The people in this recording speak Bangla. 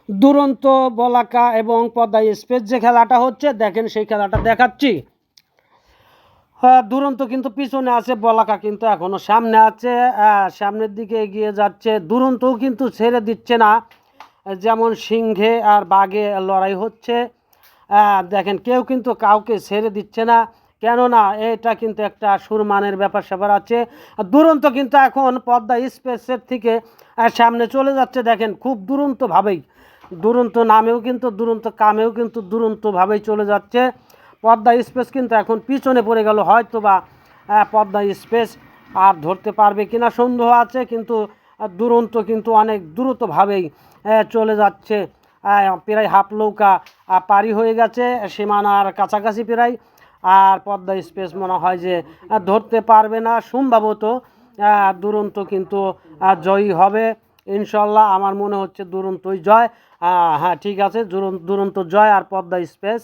দুরন্ত বলাকা এবং পদ্মা এক্সপ্রেস যে খেলাটা হচ্ছে দেখেন সেই খেলাটা দেখাচ্ছি। দুরন্ত কিন্তু পিছনে আছে, বলাকা কিন্তু এখনও সামনে আছে, সামনের দিকে এগিয়ে যাচ্ছে। দুরন্তও কিন্তু ছেড়ে দিচ্ছে না, যেমন সিংহে আর বাঘে লড়াই হচ্ছে। দেখেন কেউ কিন্তু কাউকে ছেড়ে দিচ্ছে না, কেননা এটা কিন্তু একটা সুরমানের ব্যাপার স্যাপার আছে। দুরন্ত কিন্তু এখন পদ্মা এক্সপ্রেসের থেকে সামনে চলে যাচ্ছে, দেখেন খুব দুরন্তভাবেই। দুরন্ত নামেও কিন্তু দুরন্ত, কামেও কিন্তু দুরন্তভাবেই চলে যাচ্ছে। পদ্মা এক্সপ্রেস কিন্তু এখন পিছনে পড়ে গেল, হয়তো বা পদ্মা এক্সপ্রেস আর ধরতে পারবে কিনা সন্দেহ আছে, কিন্তু দুরন্ত কিন্তু অনেক দ্রুতভাবেই চলে যাচ্ছে। প্রায় হাফ নৌকা পারি হয়ে গেছে, সীমানার কাছাকাছি প্রায়। আর পদ্মা এক্সপ্রেস মনে হয় যে ধরতে পারবে না সম্ভবত। দুরন্ত কিন্তু জয়ী হবে ইনশাল্লাহ, আমার মনে হচ্ছে দুরন্তই জয়। হ্যাঁ ঠিক আছে, দুরন্ত জয় আর পদ্মা এক্সপ্রেস